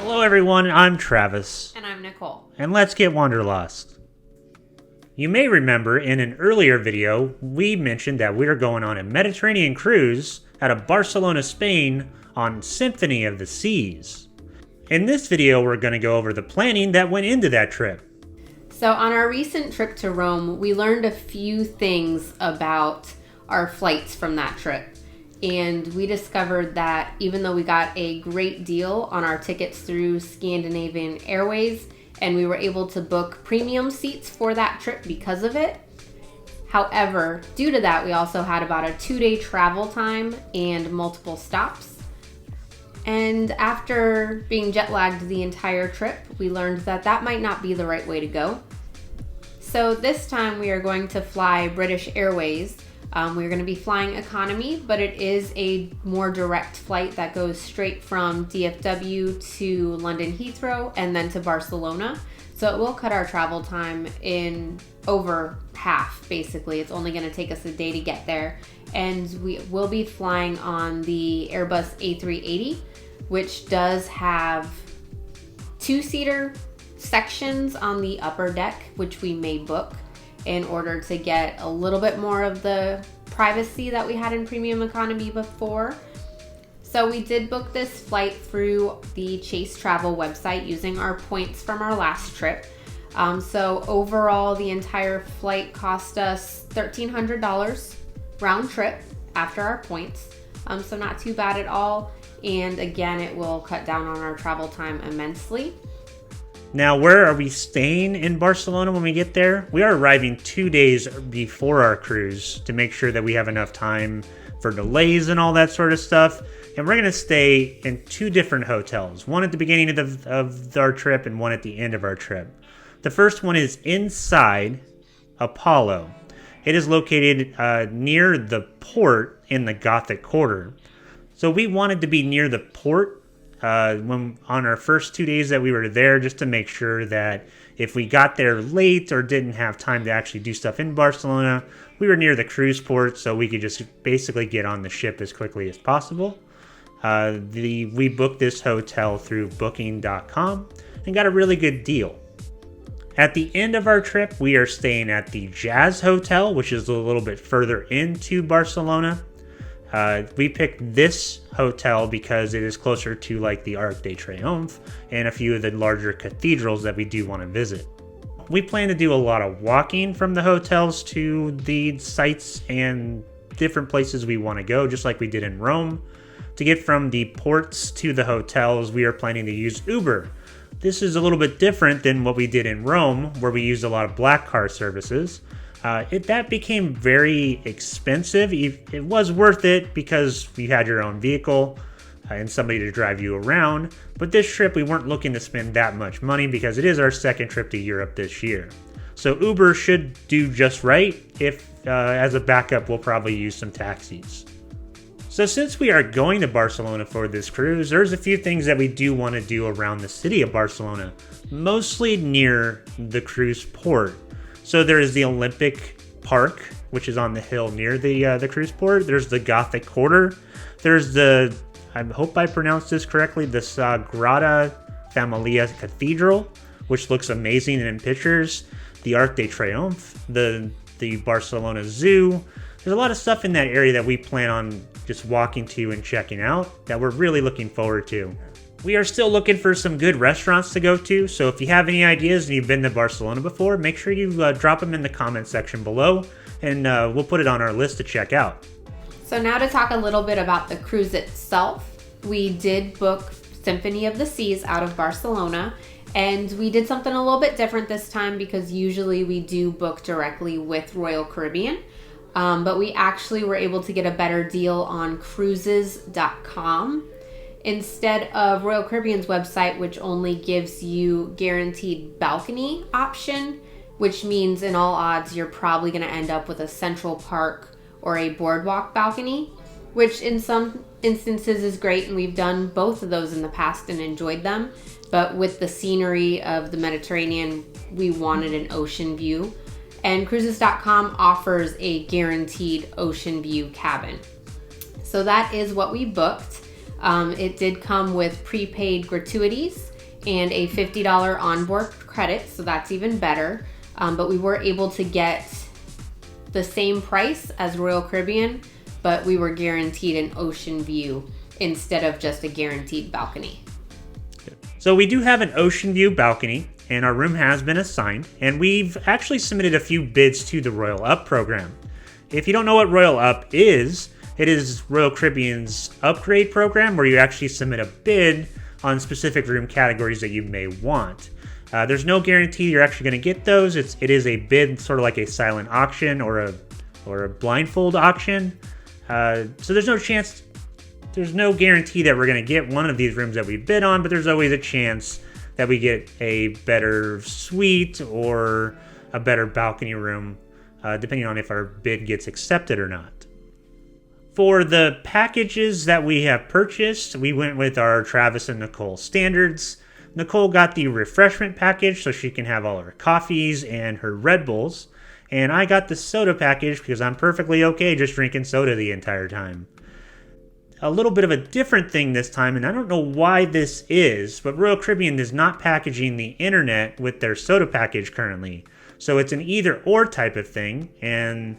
Hello everyone, I'm Travis. And I'm Nicole. And let's get wanderlust. You may remember in an earlier video, we mentioned that we are going on a Mediterranean cruise out of Barcelona, Spain on Symphony of the Seas. In this video, we're going to go over the planning that went into that trip. So on our recent trip to Rome, we learned a few things about our flights from that trip. And we discovered that even though we got a great deal on our tickets through Scandinavian Airways, and we were able to book premium seats for that trip because of it, however, due to that, we also had about a 2-day travel time and multiple stops. And after being jet lagged the entire trip, we learned that that might not be the right way to go. So this time we are going to fly British Airways. We're going to be flying economy, but it is a more direct flight that goes straight from DFW to London Heathrow and then to Barcelona. So it will cut our travel time in over half, basically. It's only going to take us a day to get there. And we will be flying on the Airbus A380, which does have 2-seater sections on the upper deck, which we may book in order to get a little bit more of the privacy that we had in premium economy before. So we did book this flight through the Chase Travel website using our points from our last trip. So overall, the entire flight cost us $1,300 round trip after our points. So not too bad at all. And again, it will cut down on our travel time immensely. Now, where are we staying in Barcelona when we get there? We are arriving 2 days before our cruise to make sure that we have enough time for delays and all that sort of stuff. And we're going to stay in 2 different hotels, one at the beginning of our trip and one at the end of our trip. The first one is inside Apollo. It is located near the port in the Gothic Quarter. So we wanted to be near the port when on our first 2 days that we were there, just to make sure that if we got there late or didn't have time to actually do stuff in Barcelona, we were near the cruise port so we could just basically get on the ship as quickly as possible. We booked this hotel through booking.com and got a really good deal. At the end of our trip, we are staying at the Jazz Hotel, which is a little bit further into Barcelona. We picked this hotel because it is closer to like the Arc de Triomphe and a few of the larger cathedrals that we do want to visit. We plan to do a lot of walking from the hotels to the sites and different places we want to go, just like we did in Rome. To get from the ports to the hotels, we are planning to use Uber. This is a little bit different than what we did in Rome, where we used a lot of black car services. That became very expensive. It was worth it because you had your own vehicle and somebody to drive you around. But this trip, we weren't looking to spend that much money because it is our second trip to Europe this year. So Uber should do just right. If as a backup, we'll probably use some taxis. So since we are going to Barcelona for this cruise, there's a few things that we do want to do around the city of Barcelona, mostly near the cruise port. So there is the Olympic Park, which is on the hill near the cruise port. There's the Gothic Quarter. There's the, I hope I pronounced this correctly, the Sagrada Familia Cathedral, which looks amazing in pictures. The Arc de Triomphe, the Barcelona Zoo. There's a lot of stuff in that area that we plan on just walking to and checking out that we're really looking forward to. We are still looking for some good restaurants to go to, so if you have any ideas and you've been to Barcelona before, make sure you drop them in the comment section below, and we'll put it on our list to check out. So now to talk a little bit about the cruise itself. We did book Symphony of the Seas out of Barcelona, and we did something a little bit different this time because usually we do book directly with Royal Caribbean. But we actually were able to get a better deal on cruises.com. Instead of Royal Caribbean's website, which only gives you guaranteed balcony option, which means in all odds you're probably going to end up with a Central Park or a boardwalk balcony, which in some instances is great, and we've done both of those in the past and enjoyed them. But with the scenery of the Mediterranean, we wanted an ocean view. And cruises.com offers a guaranteed ocean view cabin. So that is what we booked. It did come with prepaid gratuities, and a $50 onboard credit, so that's even better. But we were able to get the same price as Royal Caribbean, but we were guaranteed an ocean view instead of just a guaranteed balcony. So we do have an ocean view balcony, and our room has been assigned, and we've actually submitted a few bids to the Royal Up program. If you don't know what Royal Up is, it is Royal Caribbean's upgrade program where you actually submit a bid on specific room categories that you may want. There's no guarantee you're actually going to get those. It is a bid, sort of like a silent auction or a blindfold auction. So there's no guarantee that we're going to get one of these rooms that we bid on, but there's always a chance that we get a better suite or a better balcony room, depending on if our bid gets accepted or not. For the packages that we have purchased, we went with our Travis and Nicole standards. Nicole got the refreshment package so she can have all her coffees and her Red Bulls. And I got the soda package because I'm perfectly okay just drinking soda the entire time. A little bit of a different thing this time, and I don't know why this is, but Royal Caribbean is not packaging the internet with their soda package currently. So it's an either or type of thing, and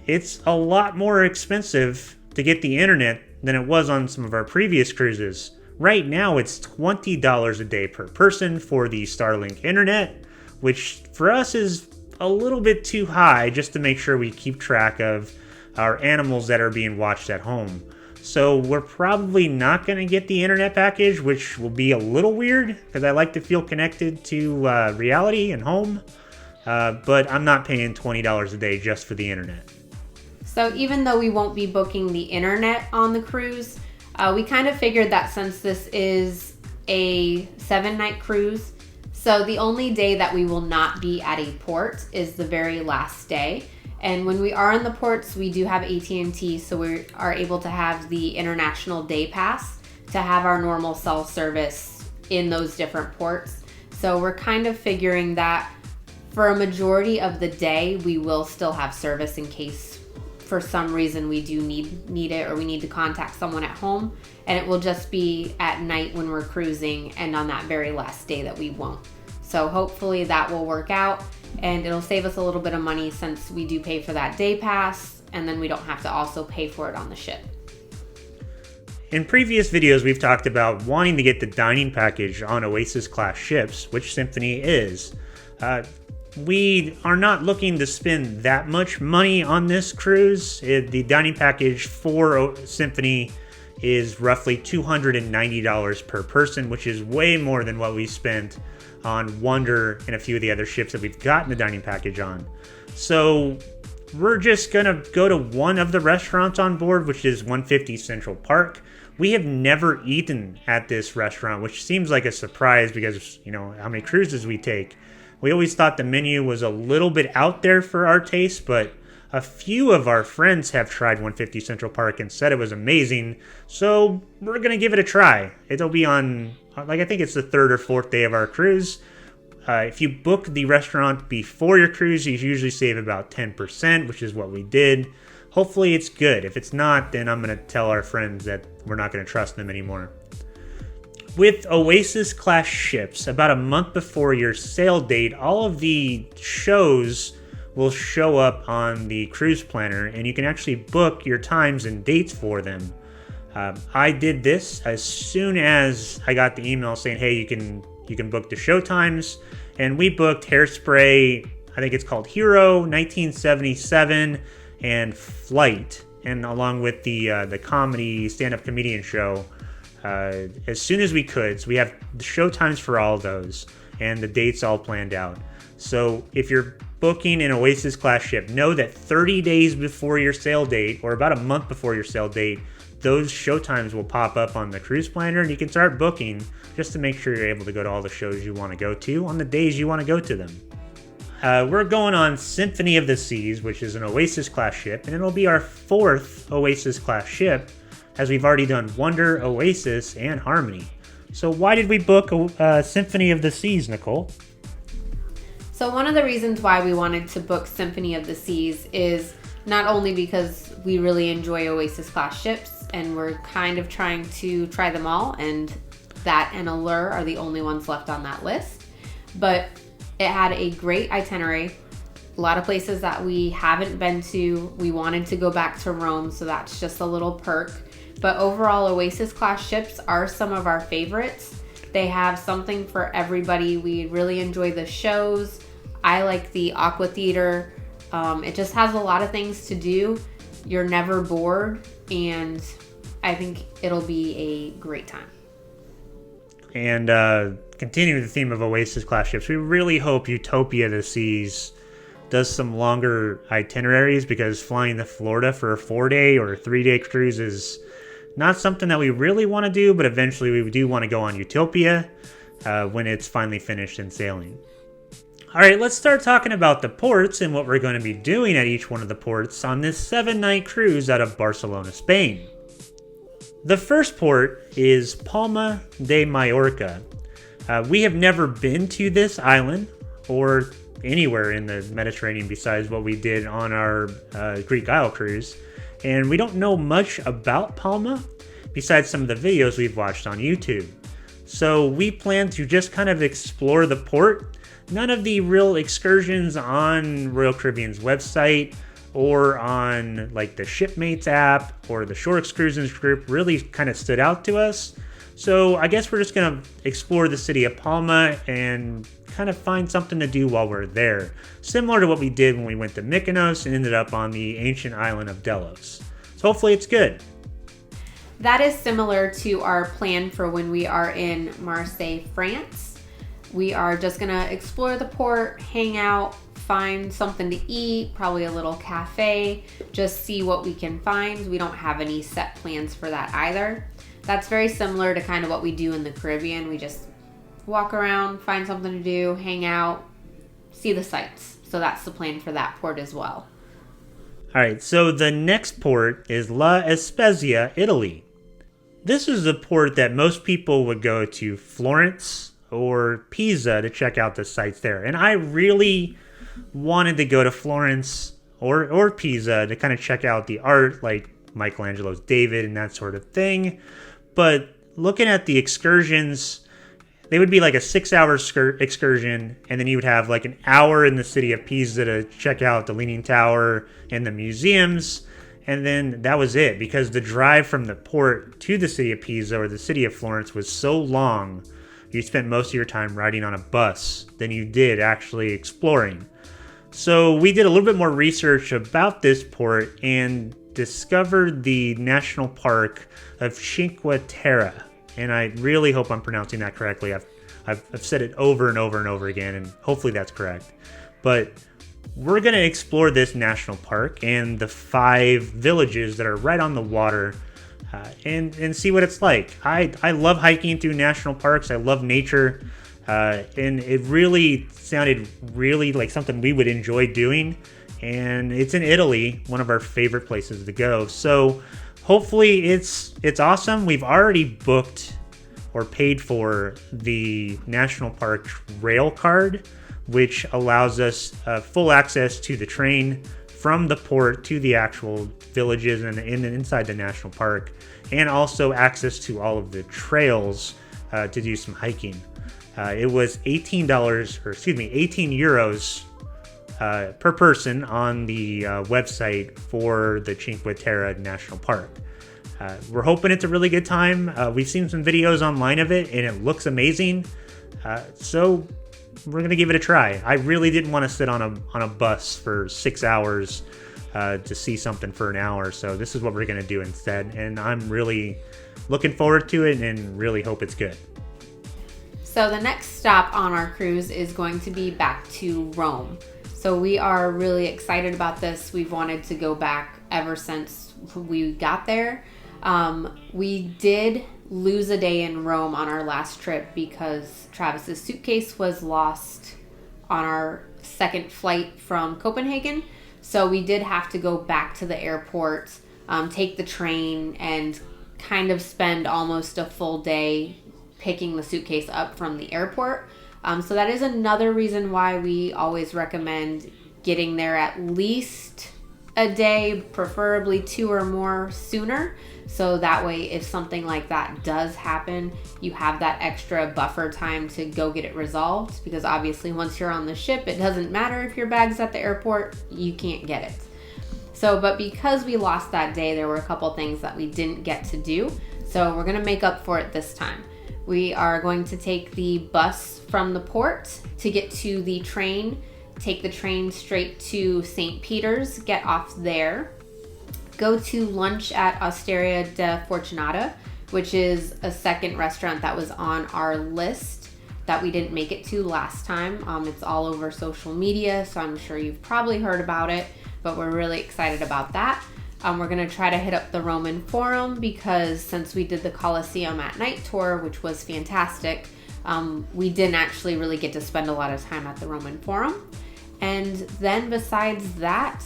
it's a lot more expensive to get the internet than it was on some of our previous cruises. Right now, it's $20 a day per person for the Starlink internet, which for us is a little bit too high just to make sure we keep track of our animals that are being watched at home. So we're probably not going to get the internet package, which will be a little weird because I like to feel connected to reality and home, but I'm not paying $20 a day just for the internet. So even though we won't be booking the internet on the cruise, we kind of figured that since this is a 7-night cruise, so the only day that we will not be at a port is the very last day. And when we are in the ports, we do have AT&T, so we are able to have the international day pass to have our normal cell service in those different ports. So we're kind of figuring that for a majority of the day, we will still have service in case for some reason we do need it or we need to contact someone at home, and it will just be at night when we're cruising and on that very last day that we won't. So hopefully that will work out, and it'll save us a little bit of money since we do pay for that day pass, and then we don't have to also pay for it on the ship. In previous videos, we've talked about wanting to get the dining package on Oasis class ships, which Symphony is. We are not looking to spend that much money on this cruise. The dining package for Symphony is roughly $290 per person, which is way more than what we spent on Wonder and a few of the other ships that we've gotten the dining package on. So we're just gonna go to one of the restaurants on board, which is 150 Central Park. We have never eaten at this restaurant, which seems like a surprise because, you know, how many cruises we take. We always thought the menu was a little bit out there for our taste, but a few of our friends have tried 150 Central Park and said it was amazing, so we're going to give it a try. It'll be on, I think it's the 3rd or 4th day of our cruise. If you book the restaurant before your cruise, you usually save about 10%, which is what we did. Hopefully it's good. If it's not, then I'm going to tell our friends that we're not going to trust them anymore. With Oasis class ships, about a month before your sail date, all of the shows will show up on the cruise planner, and you can actually book your times and dates for them. I did this as soon as I got the email saying, hey, you can book the show times, and we booked Hairspray, I think it's called Hero, 1977, and Flight, and along with the comedy stand-up comedian show, as soon as we could. So we have the show times for all of those and the dates all planned out. So if you're booking an Oasis class ship, know that 30 days before your sail date, or about a month before your sail date, those show times will pop up on the cruise planner, and you can start booking just to make sure you're able to go to all the shows you want to go to on the days you want to go to them. We're going on Symphony of the Seas, which is an Oasis class ship, and it'll be our 4th Oasis class ship, as we've already done Wonder, Oasis, and Harmony. So why did we book Symphony of the Seas, Nicole? So one of the reasons why we wanted to book Symphony of the Seas is not only because we really enjoy Oasis class ships and we're kind of trying to try them all, and that and Allure are the only ones left on that list. But it had a great itinerary, a lot of places that we haven't been to. We wanted to go back to Rome, so that's just a little perk. But overall, Oasis class ships are some of our favorites. They have something for everybody. We really enjoy the shows. I like the Aqua Theater. It just has a lot of things to do. You're never bored, and I think it'll be a great time. And continuing the theme of Oasis class ships, we really hope Utopia the Seas does some longer itineraries, because flying to Florida for a 4-day or a 3-day cruise is not something that we really want to do, but eventually we do want to go on Utopia when it's finally finished and sailing. All right, let's start talking about the ports and what we're going to be doing at each one of the ports on this 7-night cruise out of Barcelona, Spain. The first port is Palma de Mallorca. We have never been to this island or anywhere in the Mediterranean besides what we did on our Greek Isle cruise. And we don't know much about Palma besides some of the videos we've watched on YouTube. So we plan to just kind of explore the port. None of the real excursions on Royal Caribbean's website or on like the Shipmates app or the Shore Excursions group really kind of stood out to us. So I guess we're just going to explore the city of Palma and kind of find something to do while we're there. Similar to what we did when we went to Mykonos and ended up on the ancient island of Delos. So hopefully it's good. That is similar to our plan for when we are in Marseille, France. We are just going to explore the port, hang out, find something to eat, probably a little cafe, just see what we can find. We don't have any set plans for that either. That's very similar to kind of what we do in the Caribbean. We just walk around, find something to do, hang out, see the sights. So that's the plan for that port as well. All right, so the next port is La Spezia, Italy. This is the port that most people would go to Florence or Pisa to check out the sights there. And I really wanted to go to Florence or Pisa to kind of check out the art, like Michelangelo's David and that sort of thing. But looking at the excursions, they would be like a 6-hour excursion, and then you would have like an hour in the city of Pisa to check out the Leaning Tower and the museums, and then that was it, because the drive from the port to the city of Pisa or the city of Florence was so long, you spent most of your time riding on a bus than you did actually exploring. So we did a little bit more research about this port and discovered the national park of Cinque Terre. And I really hope I'm pronouncing that correctly. I've said it over and over and over again, and hopefully that's correct. But we're going to explore this national park and the 5 villages that are right on the water and see what it's like. I love hiking through national parks. I love nature. And it really sounded really like something we would enjoy doing. And it's in Italy, one of our favorite places to go. So hopefully it's awesome. We've already booked or paid for the national park rail card, which allows us full access to the train from the port to the actual villages and inside the national park, and also access to all of the trails to do some hiking. It was $18 per person on the website for the Cinque Terre National Park. We're hoping it's a really good time. We've seen some videos online of it, and it looks amazing. So we're going to give it a try. I really didn't want to sit on a bus for 6 hours to see something for an hour. So this is what we're going to do instead. And I'm really looking forward to it and really hope it's good. So the next stop on our cruise is going to be back to Rome. So we are really excited about this. We've wanted to go back ever since we got there. We did lose a day in Rome on our last trip because Travis's suitcase was lost on our second flight from Copenhagen. So we did have to go back to the airport, take the train, and kind of spend almost a full day picking the suitcase up from the airport. So that is another reason why we always recommend getting there at least a day, preferably 2 or more sooner, So that way, if something like that does happen, you have that extra buffer time to go get it resolved. Because obviously once you're on the ship, it doesn't matter if your bag's at the airport, you can't get it. So, but because we lost that day, there were a couple things that we didn't get to do. So we're gonna make up for it this time. We are going to take the bus from the port to get to the train, take the train straight to St. Peter's, get off there, go to lunch at Osteria de Fortunata, which is a second restaurant that was on our list that we didn't make it to last time. It's all over social media, so I'm sure you've probably heard about it, but we're really excited about that. We're gonna try to hit up the Roman Forum because since we did the Colosseum at night tour, which was fantastic, we didn't actually really get to spend a lot of time at the Roman Forum. And then besides that,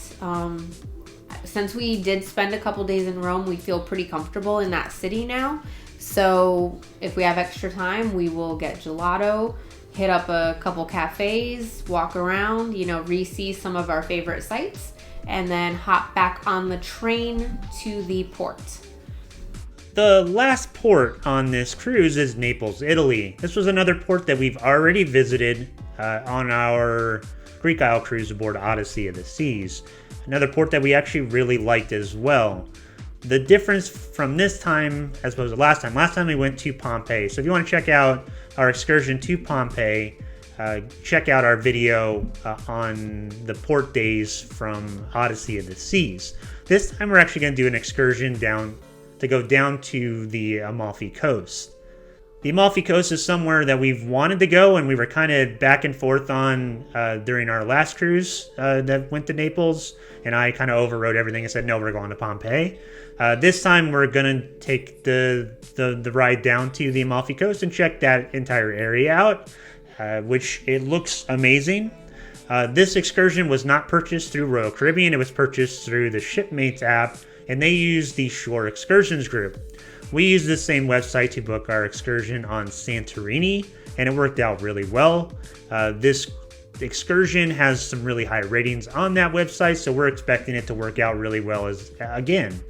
since we did spend a couple days in Rome, we feel pretty comfortable in that city now. So if we have extra time, we will get gelato, hit up a couple cafes, walk around, re-see some of our favorite sites, and then hop back on the train to the port. The last port on this cruise is Naples, Italy. This was another port that we've already visited on our Greek Isle cruise aboard Odyssey of the Seas. Another port that we actually really liked as well. The difference from this time as opposed to last time we went to Pompeii. So if you want to check out our excursion to Pompeii, check out our video on the port days from Odyssey of the Seas. This time we're actually going to do an excursion down to the Amalfi Coast. The Amalfi Coast is somewhere that we've wanted to go and we were kind of back and forth on during our last cruise that went to Naples, and I kind of overrode everything and said, no, we're going to Pompeii. This time we're going to take the ride down to the Amalfi Coast and check that entire area out, which it looks amazing. This excursion was not purchased through Royal Caribbean. It was purchased through the Shipmates app, and they use the Shore Excursions group. We used the same website to book our excursion on Santorini, and it worked out really well. This excursion has some really high ratings on that website, so we're expecting it to work out really well again.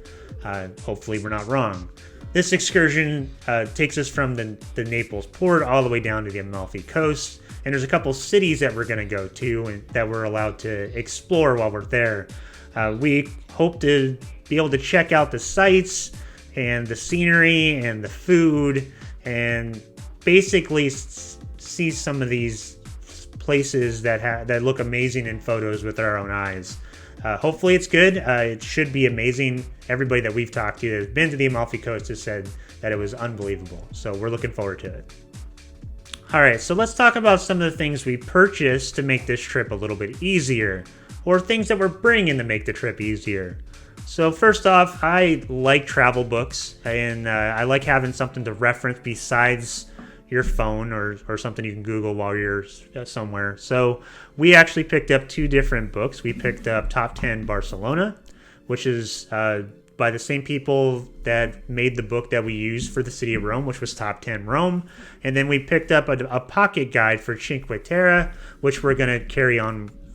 Hopefully we're not wrong. This excursion takes us from the Naples port all the way down to the Amalfi Coast, and there's a couple cities that we're going to go to and that we're allowed to explore while we're there. We hope to be able to check out the sites and the scenery and the food and basically see some of these places that look amazing in photos with our own eyes. Hopefully it's good. It should be amazing. Everybody that we've talked to that has been to the Amalfi Coast has said that it was unbelievable. So we're looking forward to it. All right, so let's talk about some of the things we purchased to make this trip a little bit easier, or things that we're bringing to make the trip easier. So first off, I like travel books, and I like having something to reference besides your phone or something you can Google while you're somewhere. So we actually picked up two different books. We picked up Top 10 Barcelona, which is by the same people that made the book that we used for the city of Rome, which was Top 10 Rome. And then we picked up a pocket guide for Cinque Terre, which we're going to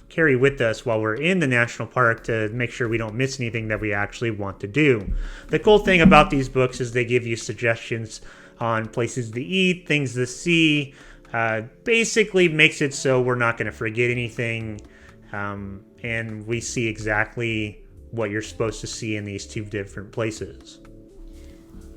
carry with us while we're in the national park to make sure we don't miss anything that we actually want to do. The cool thing about these books is they give you suggestions on places to eat, things to see, basically makes it so we're not going to forget anything, and we see exactly what you're supposed to see in these two different places.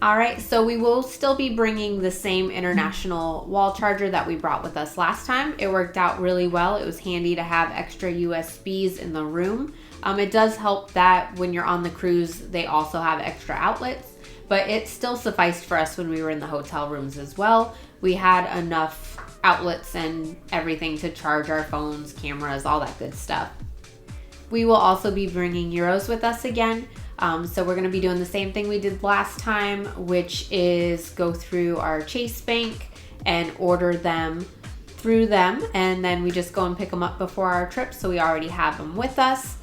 All right, so we will still be bringing the same international wall charger that we brought with us last time. It worked out really well. It was handy to have extra USBs in the room. It does help that when you're on the cruise, they also have extra outlets, but it still sufficed for us when we were in the hotel rooms as well. We had enough outlets and everything to charge our phones, cameras, all that good stuff. We will also be bringing Euros with us again. So we're going to be doing the same thing we did last time, which is go through our Chase Bank and order them through them. And then we just go and pick them up before our trip. So we already have them with us.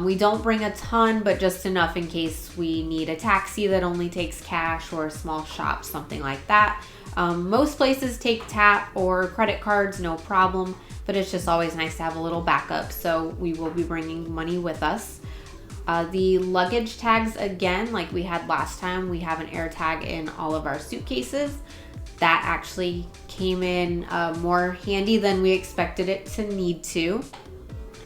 We don't bring a ton, but just enough in case we need a taxi that only takes cash, or a small shop, something like that. Most places take tap or credit cards, no problem, but it's just always nice to have a little backup. So we will be bringing money with us. The luggage tags, again, like we had last time, we have an air tag in all of our suitcases. That actually came in more handy than we expected it to need to,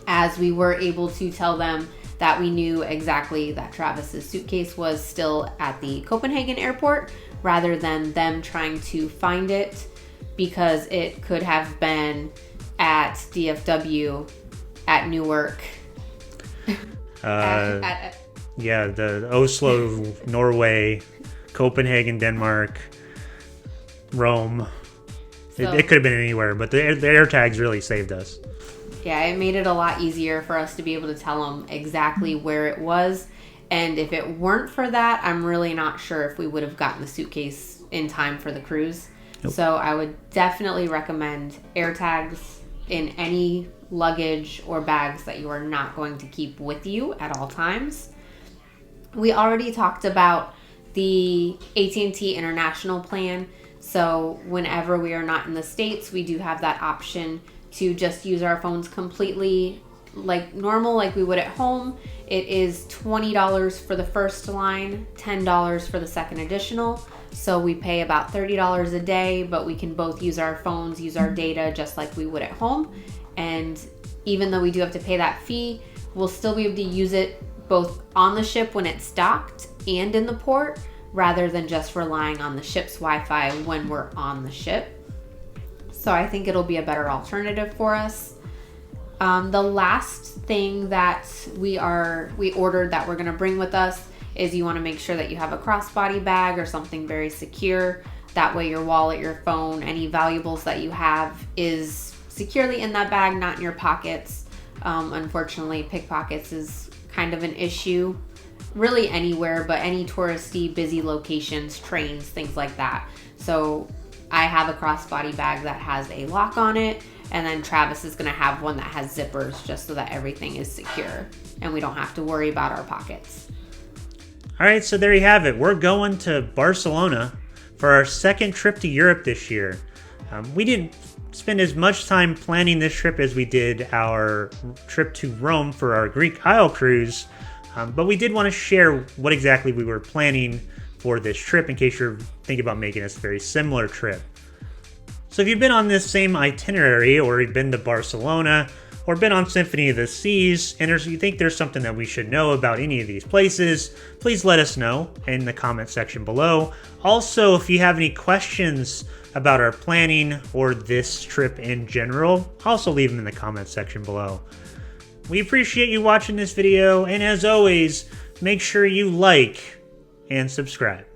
as we were able to tell them that we knew exactly that Travis's suitcase was still at the Copenhagen airport, rather than them trying to find it, because it could have been at DFW, at Newark. Yeah, the Oslo, Norway, Copenhagen, Denmark, Rome. So, it could have been anywhere, but the air tags really saved us. Yeah, it made it a lot easier for us to be able to tell them exactly where it was. And if it weren't for that, I'm really not sure if we would have gotten the suitcase in time for the cruise. Nope. So I would definitely recommend air tags in any luggage or bags that you are not going to keep with you at all times. We already talked about the AT&T International plan. So whenever we are not in the States, we do have that option to just use our phones completely like normal, like we would at home. It is $20 for the first line, $10 for the second additional. So we pay about $30 a day, but we can both use our phones, use our data just like we would at home. And even though we do have to pay that fee, we'll still be able to use it both on the ship when it's docked and in the port, rather than just relying on the ship's Wi-Fi when we're on the ship. So I think it'll be a better alternative for us. The last thing that we ordered that we're going to bring with us is you want to make sure that you have a crossbody bag or something very secure. That way your wallet, your phone, any valuables that you have is securely in that bag, not in your pockets. Unfortunately, pickpockets is kind of an issue really anywhere, but any touristy, busy locations, trains, things like that. So I have a crossbody bag that has a lock on it, and then Travis is going to have one that has zippers, just so that everything is secure and we don't have to worry about our pockets. All right, so there you have it. We're going to Barcelona for our second trip to Europe this year. We didn't spend as much time planning this trip as we did our trip to Rome for our Greek Isle cruise, but we did want to share what exactly we were planning for this trip in case you're thinking about making this very similar trip. So if you've been on this same itinerary, or you've been to Barcelona, or been on Symphony of the Seas, and you think there's something that we should know about any of these places, please let us know in the comment section below. Also, if you have any questions about our planning or this trip in general, also leave them in the comment section below. We appreciate you watching this video, and as always, make sure you like and subscribe.